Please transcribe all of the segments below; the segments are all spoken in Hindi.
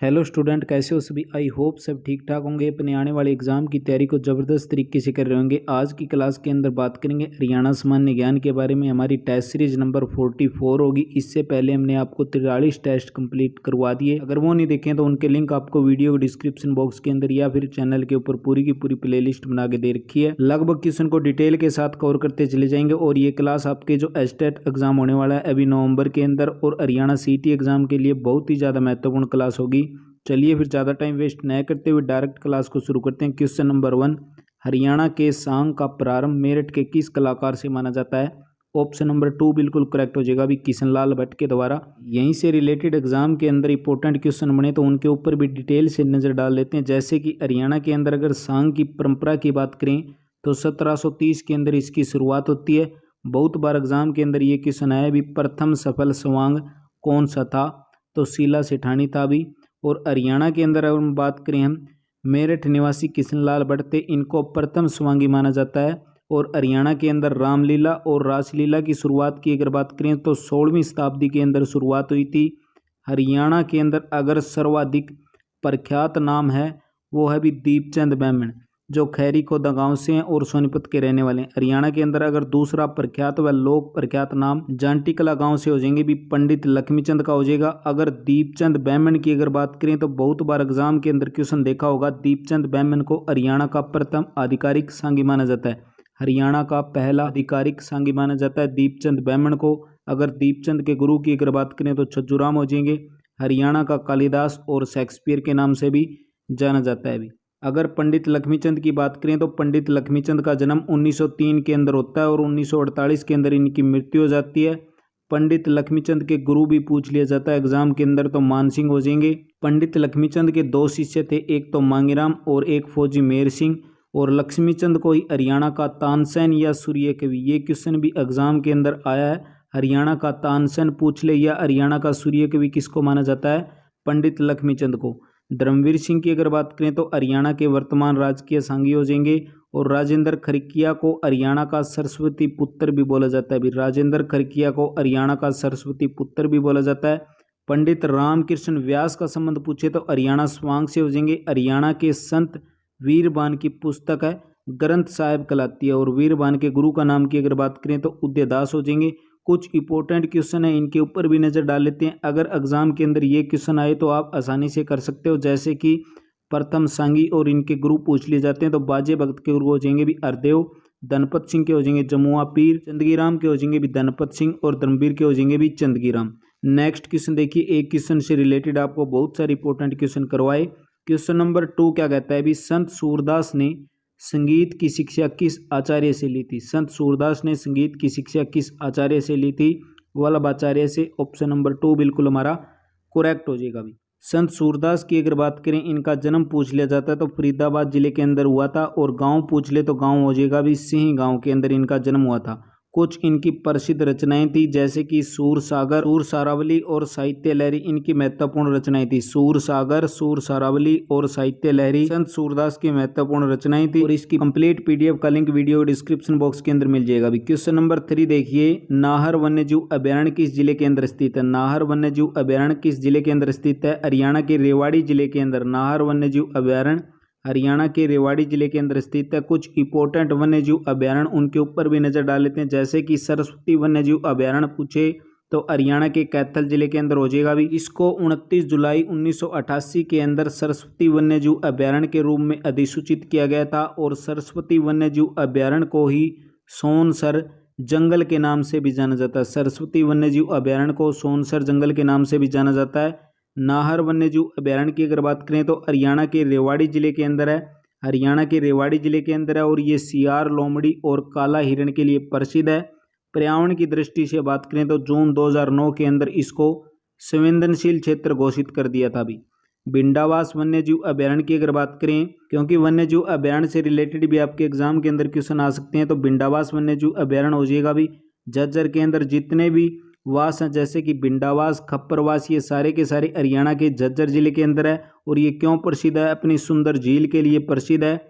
हेलो स्टूडेंट, कैसे हो सभी। आई होप सब ठीक ठाक होंगे। अपने आने वाले एग्जाम की तैयारी को ज़बरदस्त तरीके से कर रहे होंगे। आज की क्लास के अंदर बात करेंगे हरियाणा सामान्य ज्ञान के बारे में। हमारी टेस्ट सीरीज नंबर 44 होगी। इससे पहले हमने आपको 43 टेस्ट कंप्लीट करवा दिए। अगर वो नहीं देखें तो उनके लिंक आपको वीडियो डिस्क्रिप्शन बॉक्स के अंदर या फिर चैनल के ऊपर पूरी की पूरी प्ले लिस्ट बना के दे रखी है। लगभग क्वेश्चन को डिटेल के साथ कवर करते चले जाएंगे। और ये क्लास आपके जो एस्टेट एग्जाम होने वाला है अभी नवंबर के अंदर और हरियाणा सीटी एग्जाम के लिए बहुत ही ज़्यादा महत्वपूर्ण क्लास होगी। चलिए फिर ज़्यादा टाइम वेस्ट न करते हुए डायरेक्ट क्लास को शुरू करते हैं। क्वेश्चन नंबर 1, हरियाणा के सांग का प्रारंभ मेरठ के किस कलाकार से माना जाता है। ऑप्शन नंबर 2 बिल्कुल करेक्ट हो जाएगा, अभी किशन लाल भट्ट के द्वारा। यहीं से रिलेटेड एग्जाम के अंदर इंपॉर्टेंट क्वेश्चन बने तो उनके ऊपर भी डिटेल से नज़र डाल लेते हैं। जैसे कि हरियाणा के अंदर अगर सांग की परंपरा की बात करें तो 1730 के अंदर इसकी शुरुआत होती है। बहुत बार एग्जाम के अंदर ये क्वेश्चन आया भी, प्रथम सफल स्वांग कौन सा था, तो शीला सेठानी था भी। और हरियाणा के अंदर अगर हम बात करें हम मेरठ निवासी किशनलाल भट्ट थे, इनको प्रथम स्वांगी माना जाता है। और हरियाणा के अंदर रामलीला और रासलीला की शुरुआत की अगर बात करें तो 16वीं शताब्दी के अंदर शुरुआत हुई थी। हरियाणा के अंदर अगर सर्वाधिक प्रख्यात नाम है वो है भी दीपचंद बैमन, जो खैरी खोदा गांव से हैं और सोनीपत के रहने वाले हैं। हरियाणा के अंदर अगर दूसरा प्रख्यात व लोक प्रख्यात नाम जांटी कला गांव से हो जाएंगे भी, पंडित लक्ष्मीचंद का हो जाएगा। अगर दीपचंद बैमन की अगर बात करें तो बहुत बार एग्जाम के अंदर क्वेश्चन देखा होगा, दीपचंद बैमन को हरियाणा का प्रथम आधिकारिक सांगी माना जाता है। हरियाणा का पहला आधिकारिक सांगी माना जाता है दीपचंद बैमन को। अगर दीपचंद के गुरु की अगर बात करें तो छज्जूराम हो जाएंगे। हरियाणा का कालिदास और शेक्सपियर के नाम से भी जाना जाता है भी। अगर पंडित लक्ष्मीचंद की बात करें तो पंडित लक्ष्मीचंद का जन्म 1903 के अंदर होता है और 1948 के अंदर इनकी मृत्यु हो जाती है। पंडित लक्ष्मीचंद के गुरु भी पूछ लिया जाता है एग्जाम के अंदर तो मानसिंह हो जाएंगे। पंडित लक्ष्मीचंद के दो शिष्य थे, एक तो मांगीराम और एक फौजी मेहर सिंह। और लक्ष्मीचंद को ही हरियाणा का तानसेन या सूर्य कवि, ये क्वेश्चन भी एग्जाम के अंदर आया है। हरियाणा का तानसेन पूछ ले या हरियाणा का सूर्य कवि किसको माना जाता है, पंडित लक्ष्मीचंद को। धर्मवीर सिंह की अगर बात करें तो हरियाणा के वर्तमान राजकीय सांगी हो जाएंगे। और राजेंद्र खरकिया को हरियाणा का सरस्वती पुत्र भी बोला जाता है भी, राजेंद्र खरकिया को हरियाणा का सरस्वती पुत्र भी बोला जाता है। पंडित रामकृष्ण व्यास का संबंध पूछे तो हरियाणा स्वांग से हो जाएंगे। हरियाणा के संत वीरबान की पुस्तक है ग्रंथ साहिब कहलाती है। और वीरबान के गुरु का नाम की अगर बात करें तो उदयदास हो जाएंगे। कुछ इंपॉर्टेंट क्वेश्चन है, इनके ऊपर भी नज़र डाल लेते हैं। अगर एग्जाम के अंदर ये क्वेश्चन आए तो आप आसानी से कर सकते हो। जैसे कि प्रथम सांगी और इनके गुरु पूछ लिए जाते हैं तो बाजे भगत के गुरु हो जाएंगे भी हरदेव, धनपत सिंह के हो जाएंगे जमुआ पीर, चंदगीराम के हो जाएंगे भी धनपत सिंह और धर्मवीर के हो जाएंगे भी चंदगीराम। नेक्स्ट क्वेश्चन देखिए, एक क्वेश्चन से रिलेटेड आपको बहुत सारे इंपॉर्टेंट क्वेश्चन करवाए। क्वेश्चन नंबर 2 क्या कहता है भी, संत सूरदास ने संगीत की शिक्षा किस आचार्य से ली थी। संत सूरदास ने संगीत की शिक्षा किस आचार्य से ली थी, वल्लभ आचार्य से। ऑप्शन नंबर 2 बिल्कुल हमारा करेक्ट हो जाएगा भी। संत सूरदास की अगर बात करें, इनका जन्म पूछ लिया जाता है तो फरीदाबाद जिले के अंदर हुआ था। और गांव पूछ ले तो गांव हो जाएगा भी, सिंह गांव के अंदर इनका जन्म हुआ था। कुछ इनकी प्रसिद्ध रचनाएं थी जैसे कि सूर सागर, सूर सारावली और साहित्य लहरी, इनकी महत्वपूर्ण रचनाएं थी। सूर सागर, सूर सारावली और साहित्य लहरी संत सूरदास की महत्वपूर्ण रचनाएं थी। और इसकी कंप्लीट पीडीएफ का लिंक वीडियो डिस्क्रिप्शन बॉक्स के अंदर मिल जाएगा। क्वेश्चन नंबर 3 देखिए, नाहर वन्यजीव अभ्यारण्य किस जिले के अंदर स्थित है। नाहर वन्यजीव अभ्यारण्य किस जिले के अंदर स्थित है, हरियाणा के रेवाड़ी जिले के अंदर नाहर वन्यजीव अभ्यारण्य हरियाणा के रेवाड़ी जिले के अंदर स्थित है। कुछ इंपॉर्टेंट वन्यजीव अभ्यारण्य उनके ऊपर भी नजर डाल लेते हैं। जैसे कि सरस्वती वन्यजीव अभ्यारण्य पूछे तो हरियाणा के कैथल जिले के अंदर हो जाएगा भी। इसको 29 जुलाई 1988 के अंदर सरस्वती वन्यजीव अभ्यारण्य के रूप में अधिसूचित किया गया था। और सरस्वती वन्यजीव अभ्यारण्य को ही सोनसर जंगल के नाम से भी जाना जाता है। सरस्वती वन्यजीव अभ्यारण्य को सोनसर जंगल के नाम से भी जाना जाता है। नाहर वन्यजीव अभ्यारण्य की अगर बात करें तो हरियाणा के रेवाड़ी जिले के अंदर है। हरियाणा के रेवाड़ी जिले के अंदर है और ये सियार, लोमड़ी और काला हिरण के लिए प्रसिद्ध है। पर्यावरण की दृष्टि से बात करें तो जून 2009 के अंदर इसको संवेदनशील क्षेत्र घोषित कर दिया था भी। भिंडावास वन्यजीव अभ्यारण्य की अगर बात करें, क्योंकि वन्यजीव अभ्यारण्य से रिलेटेड भी आपके एग्जाम के अंदर क्वेश्चन आ सकते हैं, तो भिंडावास वन्यजीव अभ्यारण्य हो जाएगा भी। झज्जर के अंदर जितने भी वास हैं जैसे कि भिंडावास, खप्परवास, ये सारे के सारे हरियाणा के झज्जर जिले के अंदर है। और ये क्यों प्रसिद्ध है, अपनी सुंदर झील के लिए प्रसिद्ध है।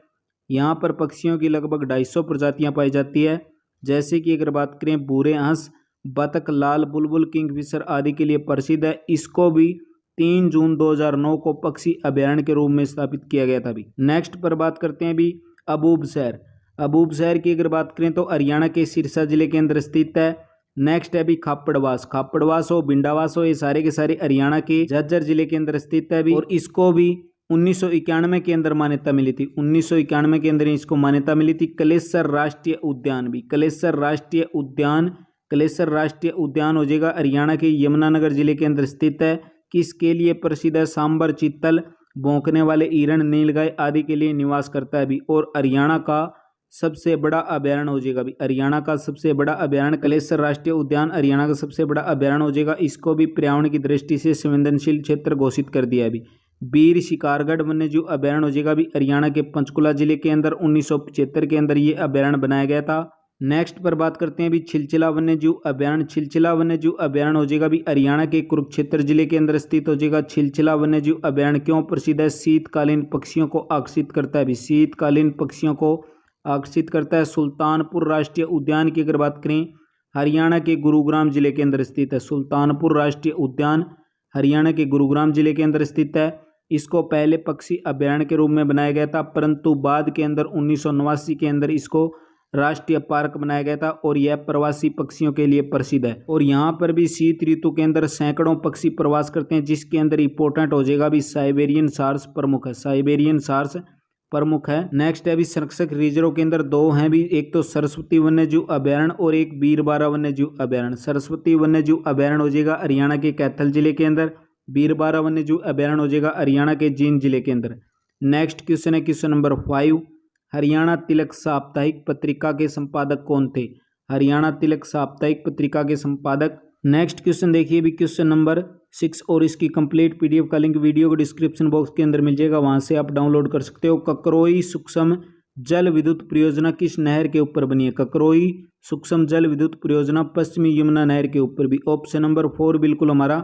यहाँ पर पक्षियों की लगभग 250 प्रजातियाँ पाई जाती है। जैसे कि अगर बात करें भूरे हंस, बतख, लाल बुलबुल, किंगफिशर आदि के लिए प्रसिद्ध है। इसको भी 3 जून 2009 को पक्षी अभयारण्य के रूप में स्थापित किया गया था अभी। नेक्स्ट पर बात करते हैं अभी अबूब शहर। अबूब शहर की अगर बात करें तो हरियाणा के सिरसा जिले के अंदर स्थित है। नेक्स्ट है अभी खापड़वास। खापड़वास हो, भिंडावास हो, ये सारे के सारे हरियाणा के झज्जर जिले के अंदर स्थित है अभी। और इसको भी 1991 के अंदर मान्यता मिली थी। 1991 के अंदर इसको मान्यता मिली थी। कलेसर राष्ट्रीय उद्यान भी, कलेसर राष्ट्रीय उद्यान, कलेसर राष्ट्रीय उद्यान हो जाएगा हरियाणा के यमुनानगर जिले के अंदर स्थित है। किसके लिए प्रसिद्ध है? सांबर, चीतल, भौंकने वाले हिरण, नीलगाय आदि के लिए निवास करता है अभी। और हरियाणा का सबसे बड़ा अभयारण्य हो जाएगा अभी। हरियाणा का सबसे बड़ा अभयारण्य कलेसर राष्ट्रीय उद्यान हरियाणा का सबसे बड़ा अभयारण्य हो जाएगा। इसको भी पर्यावरण की दृष्टि से संवेदनशील क्षेत्र घोषित कर दिया है अभी। बीर शिकारगढ़ वन्यजीव अभयारण्य हो जाएगा अभी हरियाणा के पंचकुला जिले के अंदर। 1975 के अंदर ये अभयारण्य बनाया गया था। नेक्स्ट पर बात करते हैं अभी छिलचिला वन्यजीव अभयारण्य। छिलचिला वन्यजीव अभयारण्य हो जाएगा अभी हरियाणा के कुरुक्षेत्र जिले के अंदर स्थित हो जाएगा। छिलचिला वन्यजीव अभयारण्य क्यों प्रसिद्ध है? शीतकालीन पक्षियों को आकर्षित करता है अभी। शीतकालीन पक्षियों को आकर्षित करता है। सुल्तानपुर राष्ट्रीय उद्यान की अगर बात करें, हरियाणा के गुरुग्राम जिले के अंदर स्थित है। सुल्तानपुर राष्ट्रीय उद्यान हरियाणा के गुरुग्राम जिले के अंदर स्थित है। इसको पहले पक्षी अभयारण्य के रूप में बनाया गया था, परंतु बाद के अंदर 1989 के अंदर इसको राष्ट्रीय पार्क बनाया गया था। और यह प्रवासी पक्षियों के लिए प्रसिद्ध है। और यहाँ पर भी शीत ऋतु के अंदर सैकड़ों पक्षी प्रवास करते हैं, जिसके अंदर इंपोर्टेंट हो जाएगा भी साइबेरियन सार्स प्रमुख है। साइबेरियन सार्स प्रमुख है। नेक्स्ट है अभी संरक्षक रिजर्व के अंदर दो हैं भी, एक तो सरस्वती वन्यजीव अभयारण्य और एक बीरबारा वन्यजीव अभयारण्य। सरस्वती वन्यजीव अभयारण्य हो जाएगा हरियाणा के कैथल जिले के अंदर। बीरबारा वन्यजीव अभयारण्य हो जाएगा हरियाणा के जींद जिले के अंदर। नेक्स्ट क्वेश्चन है क्वेश्चन नंबर 5। हरियाणा तिलक साप्ताहिक पत्रिका के संपादक कौन थे? हरियाणा तिलक साप्ताहिक पत्रिका के संपादक। नेक्स्ट क्वेश्चन देखिए भी क्वेश्चन नंबर 6 और इसकी कंप्लीट पीडीएफ का लिंक वीडियो को डिस्क्रिप्शन बॉक्स के अंदर मिल जाएगा, वहां से आप डाउनलोड कर सकते हो। ककरोई सूक्ष्म जल विद्युत परियोजना किस नहर के ऊपर बनी है? ककरोई सूक्ष्म जल विद्युत परियोजना पश्चिमी यमुना नहर के ऊपर भी। ऑप्शन नंबर 4 बिल्कुल हमारा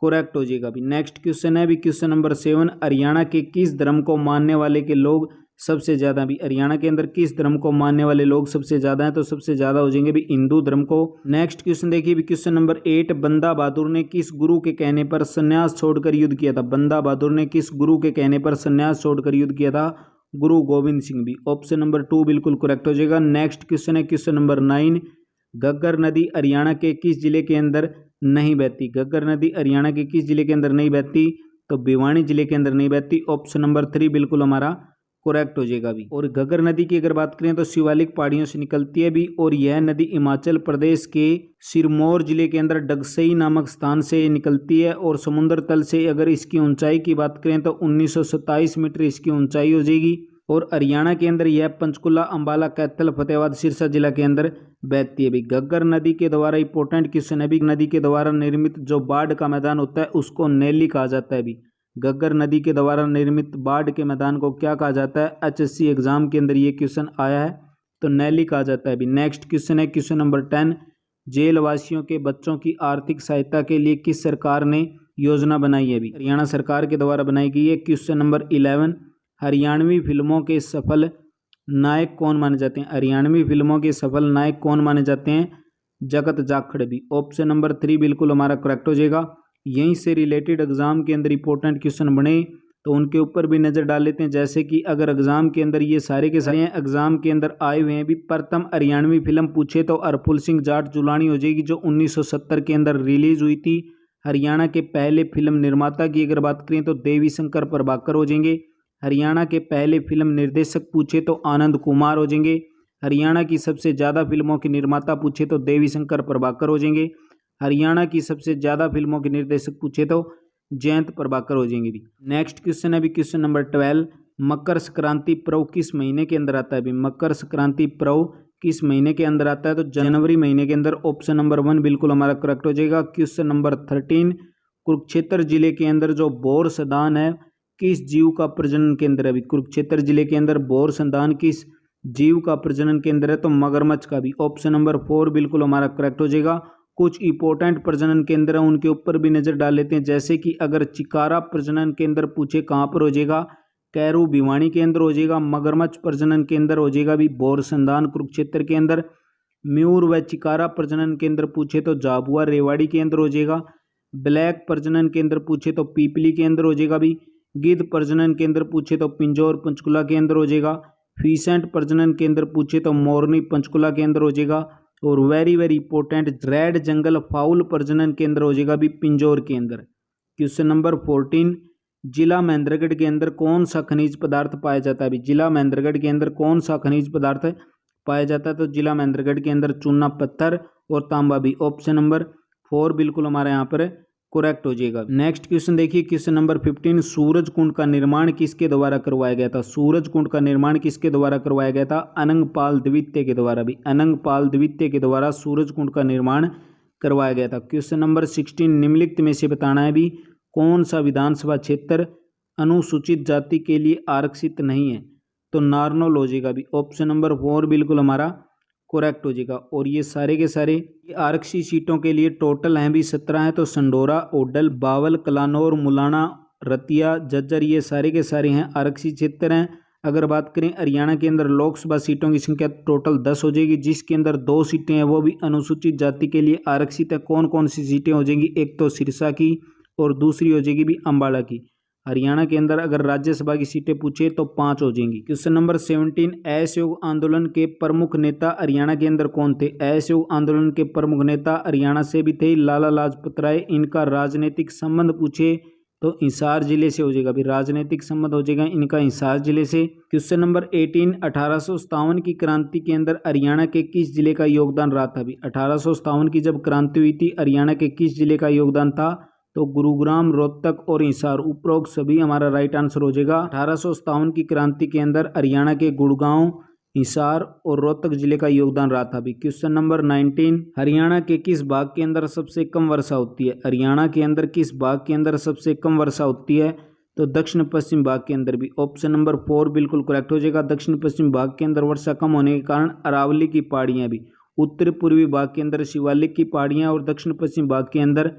करेक्ट हो जाएगा। अभी नेक्स्ट क्वेश्चन है भी क्वेश्चन नंबर 7। हरियाणा के किस धर्म को मानने वाले के लोग सबसे ज्यादा? भी हरियाणा के अंदर किस धर्म को मानने वाले लोग सबसे ज्यादा हैं? तो सबसे ज्यादा हो जाएंगे भी हिंदू धर्म को। नेक्स्ट क्वेश्चन देखिए भी क्वेश्चन नंबर 8। बंदा बहादुर ने किस गुरु के कहने पर संन्यास छोड़कर युद्ध किया था? बंदा बहादुर ने किस गुरु के कहने पर संन्यास छोड़कर युद्ध किया था? गुरु गोविंद सिंह भी। ऑप्शन नंबर 2 बिल्कुल करेक्ट हो जाएगा। नेक्स्ट क्वेश्चन है क्वेश्चन नंबर 9। घग्गर नदी हरियाणा के किस जिले के अंदर नहीं बहती? घग्गर नदी हरियाणा के किस जिले के अंदर नहीं बहती? तो भिवानी जिले के अंदर नहीं बहती। ऑप्शन नंबर 3 बिल्कुल हमारा करेक्ट हो जाएगा भी। और घग्गर नदी की अगर बात करें तो शिवालिक पहाड़ियों से निकलती है भी। और यह नदी हिमाचल प्रदेश के सिरमौर जिले के अंदर डगसई नामक स्थान से निकलती है। और समुद्र तल से अगर इसकी ऊंचाई की बात करें तो 1927 मीटर इसकी ऊंचाई हो जाएगी। और हरियाणा के अंदर यह पंचकुला, अंबाला, कैथल, फतेहाबाद, सिरसा जिला के अंदर बहती है भी। घग्गर नदी के द्वारा इंपोर्टेंट क्वेश्चन है भी, नदी के द्वारा निर्मित जो बाढ़ का मैदान होता है उसको नैली कहा जाता है भी। घग्गर नदी के द्वारा निर्मित बाढ़ के मैदान को क्या कहा जाता है? एचएससी एग्जाम के अंदर ये क्वेश्चन आया है, तो नैली कहा जाता है भी। नेक्स्ट क्वेश्चन है क्वेश्चन नंबर 10। जेलवासियों के बच्चों की आर्थिक सहायता के लिए किस सरकार ने योजना बनाई है भी? हरियाणा सरकार के द्वारा बनाई गई है। Question number 11। हरियाणवी फिल्मों के सफल नायक कौन माने जाते हैं? हरियाणवी फिल्मों के सफल नायक कौन माने जाते हैं? जगत जाखड़ भी। ऑप्शन नंबर 3 बिल्कुल हमारा करेक्ट हो जाएगा। यहीं से रिलेटेड एग्जाम के अंदर इंपॉर्टेंट क्वेश्चन बने तो उनके ऊपर भी नजर डाल लेते हैं। जैसे कि अगर एग्जाम के अंदर ये सारे के सारे एग्जाम के अंदर आए हुए हैं भी, प्रथम हरियाणवी फिल्म पूछे तो हरफुल सिंह जाट जुलानी हो जाएगी, जो 1970 के अंदर रिलीज हुई थी। हरियाणा के पहले फिल्म निर्माता की अगर बात करें तो देवी शंकर प्रभाकर हो जाएंगे। हरियाणा के पहले फिल्म निर्देशक पूछे तो आनंद कुमार हो जाएंगे। हरियाणा की सबसे ज़्यादा फिल्मों के निर्माता पूछे तो देवी शंकर प्रभाकर हो जाएंगे। हरियाणा की सबसे ज़्यादा फिल्मों के निर्देशक पूछे तो जयंत प्रभाकर हो जाएंगे भी। नेक्स्ट क्वेश्चन है भी क्वेश्चन नंबर 12। मकर संक्रांति पर्व किस महीने के अंदर आता है भी? मकर संक्रांति पर्व किस महीने के अंदर आता है? तो जनवरी महीने के अंदर। ऑप्शन नंबर 1 बिल्कुल हमारा करेक्ट हो जाएगा। Question number 13। कुरुक्षेत्र जिले के अंदर जो बोर संदान है किस जीव का प्रजनन केंद्र है भी? कुरुक्षेत्र जिले के अंदर बोर संदान किस जीव का प्रजनन केंद्र है? तो मगरमच्छ का भी। ऑप्शन नंबर 4 बिल्कुल हमारा करेक्ट हो जाएगा। कुछ इंपॉर्टेंट प्रजनन केंद्र है उनके ऊपर भी नजर डाल लेते हैं। जैसे कि अगर चिकारा प्रजनन केंद्र पूछे कहाँ पर हो जाएगा? कैरू भिवानी के अंदर हो जाएगा। मगरमच्छ प्रजनन केंद्र हो जाएगा भी बोर संदान कुरुक्षेत्र के अंदर। म्यूर व चिकारा प्रजनन केंद्र पूछे तो झाबुआ रेवाड़ी के अंदर हो जाएगा। ब्लैक प्रजनन केंद्र पूछे तो पीपली के अंदर हो जाएगा भी। गिद्ध प्रजनन केंद्र पूछे तो पिंजौर पंचकुला के अंदर हो जाएगा। फीसेंट प्रजनन केंद्र पूछे तो मोरनी पंचकुला के अंदर हो जाएगा। और वेरी वेरी इंपॉर्टेंट रेड जंगल फाउल प्रजनन केंद्र हो जाएगा भी पिंजौर के अंदर। क्वेश्चन नंबर 14, जिला महेंद्रगढ़ के अंदर कौन सा खनिज पदार्थ पाया जाता है भी। जिला महेंद्रगढ़ के अंदर कौन सा खनिज पदार्थ पाया जाता है, तो जिला महेंद्रगढ़ के अंदर चूना पत्थर और तांबा भी। ऑप्शन नंबर 4 बिल्कुल हमारे यहाँ पर करेक्ट हो जाएगा। नेक्स्ट क्वेश्चन देखिए, क्वेश्चन नंबर 15, सूरज कुंड का निर्माण किसके द्वारा करवाया गया था। सूरज कुंड का निर्माण किसके द्वारा करवाया गया था, अनंगपाल द्वितीय के द्वारा भी। अनंगपाल द्वितीय के द्वारा सूरज कुंड का निर्माण करवाया गया था। क्वेश्चन नंबर 16, निम्नलिखित में से बताना है भी कौन सा विधानसभा क्षेत्र अनुसूचित जाति के लिए आरक्षित नहीं है, तो नारनौल हो जाएगा भी। ऑप्शन नंबर 4 बिल्कुल हमारा करेक्ट हो जाएगा। और ये सारे के सारे आरक्षित सीटों के लिए टोटल हैं भी 17 हैं, तो संडोरा, ओडल, बावल, कलानौर, मुलाना, रतिया, जज्जर, ये सारे के सारे हैं आरक्षित क्षेत्र हैं। अगर बात करें हरियाणा के अंदर लोकसभा सीटों की संख्या टोटल 10 हो जाएगी, जिसके अंदर 2 सीटें हैं वो भी अनुसूचित जाति के लिए आरक्षित है। कौन कौन सी सीटें हो जाएंगी, एक तो सिरसा की और दूसरी हो जाएगी भी अम्बाला की। हरियाणा के अंदर अगर राज्यसभा की सीटें पूछे तो 5 हो जाएंगी। क्वेश्चन नंबर 17, असहयोग आंदोलन के प्रमुख नेता हरियाणा के अंदर कौन थे। असहयोग आंदोलन के प्रमुख नेता हरियाणा से भी थे लाला लाजपत राय। इनका राजनीतिक संबंध पूछे तो हिसार जिले से हो जाएगा भी। राजनीतिक संबंध हो जाएगा इनका हिसार जिले से। क्वेश्चन नंबर 18, 1857 की क्रांति के अंदर हरियाणा के किस जिले का योगदान रहा था भी। 1857 की जब क्रांति हुई थी, हरियाणा के किस जिले का योगदान था, तो गुरुग्राम, रोहतक और हिसार। उपरोक्त सभी हमारा राइट आंसर हो जाएगा। 1857 की क्रांति के अंदर हरियाणा के गुड़गांव, हिसार और रोहतक जिले का योगदान रहा था भी। क्वेश्चन नंबर 19, हरियाणा के किस भाग के अंदर सबसे कम वर्षा होती है। हरियाणा के अंदर किस भाग के अंदर सबसे कम वर्षा होती है, तो दक्षिण पश्चिम भाग के अंदर भी। ऑप्शन नंबर 4 बिल्कुल करेक्ट हो जाएगा। दक्षिण पश्चिम भाग के अंदर वर्षा कम होने के कारण अरावली की पहाड़ियाँ भी। उत्तर पूर्वी भाग के अंदर शिवालिक की पहाड़ियाँ और दक्षिण पश्चिम भाग के अंदर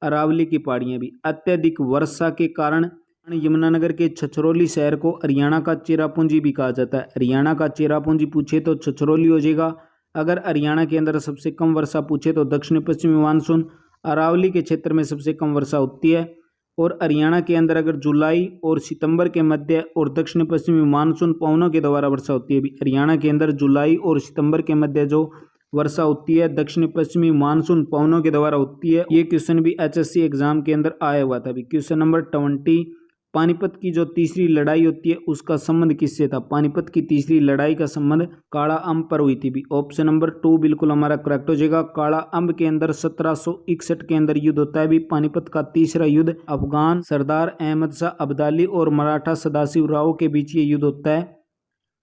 अरावली की पहाड़ियाँ भी। अत्यधिक वर्षा के कारण यमुनानगर के छछरौली शहर को हरियाणा का चेरापूंजी भी कहा जाता है। हरियाणा का चेरापूंजी पूछे तो छछरौली हो जाएगा। अगर हरियाणा के अंदर सबसे कम वर्षा पूछे तो दक्षिण पश्चिमी मानसून अरावली के क्षेत्र में सबसे कम वर्षा होती है। और हरियाणा के अंदर अगर जुलाई और सितंबर के मध्य और दक्षिण पश्चिमी मानसून पवनों के द्वारा वर्षा होती है। हरियाणा के अंदर जुलाई और सितंबर के मध्य जो वर्षा होती है दक्षिण पश्चिमी मानसून पवनों के द्वारा होती है। ये क्वेश्चन भी एचएससी एग्जाम के अंदर आया हुआ था भी। क्वेश्चन नंबर 20, पानीपत की जो तीसरी लड़ाई होती है उसका संबंध किससे था। पानीपत की तीसरी लड़ाई का संबंध काला अम्ब पर हुई थी भी। ऑप्शन नंबर 2 बिल्कुल हमारा करेक्ट हो जाएगा। काला अम्ब के अंदर 1761 के अंदर युद्ध होता है भी। पानीपत का तीसरा युद्ध अफगान सरदार अहमद शाह अब्दाली और मराठा सदाशिव राव के बीच ये युद्ध होता है।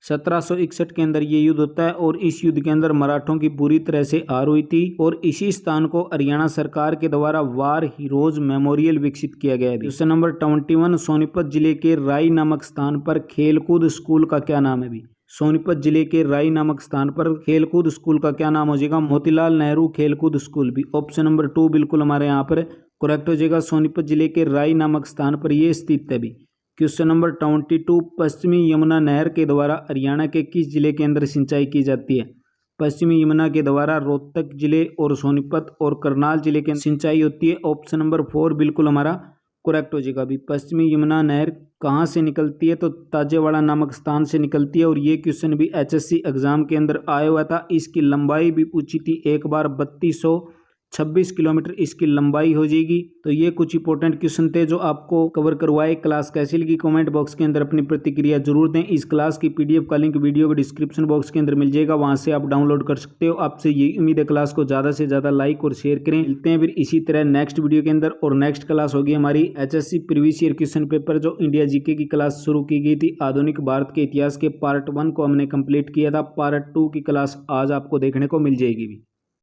1761 के अंदर ये युद्ध होता है और इस युद्ध के अंदर मराठों की बुरी तरह से हार हुई थी और इसी स्थान को हरियाणा सरकार के द्वारा वार हीरोज मेमोरियल विकसित किया गया है। क्वेश्चन नंबर 21, सोनीपत जिले के राई नामक स्थान पर खेलकूद स्कूल का क्या नाम है भी। सोनीपत जिले के राई नामक स्थान पर खेलकूद स्कूल का क्या नाम हो जाएगा, मोतीलाल नेहरू खेलकूद स्कूल भी। ऑप्शन नंबर 2 बिल्कुल हमारे यहाँ पर करेक्ट हो जाएगा। सोनीपत जिले के राई नामक स्थान पर यह स्थित है भी। क्वेश्चन नंबर 22, पश्चिमी यमुना नहर के द्वारा हरियाणा के किस जिले के अंदर सिंचाई की जाती है। पश्चिमी यमुना के द्वारा रोहतक जिले और सोनीपत और करनाल जिले के सिंचाई होती है। ऑप्शन नंबर 4 बिल्कुल हमारा करेक्ट हो जाएगा अभी। पश्चिमी यमुना नहर कहाँ से निकलती है, तो ताजेवाड़ा नामक स्थान से निकलती है और ये क्वेश्चन भी एचएससी एग्जाम के अंदर आया हुआ था। इसकी लंबाई भी पूछी थी एक बार, 3226 किलोमीटर इसकी लंबाई हो जाएगी। तो ये कुछ इंपॉर्टेंट क्वेश्चन थे जो आपको कवर करवाए। क्लास कैसी लगी कमेंट बॉक्स के अंदर अपनी प्रतिक्रिया जरूर दें। इस क्लास की पीडीएफ का लिंक वीडियो के डिस्क्रिप्शन बॉक्स के अंदर मिल जाएगा, वहां से आप डाउनलोड कर सकते हो। आपसे यही उम्मीद है क्लास को ज़्यादा से ज़्यादा लाइक और शेयर करें। मिलते हैं फिर इसी तरह नेक्स्ट वीडियो के अंदर। और नेक्स्ट क्लास होगी हमारी HSC previous year question paper, जो इंडिया जीके की क्लास शुरू की गई थी। आधुनिक भारत के इतिहास के पार्ट 1 को हमने कंप्लीट किया था। पार्ट 2 की क्लास आज आपको देखने को मिल जाएगी भी।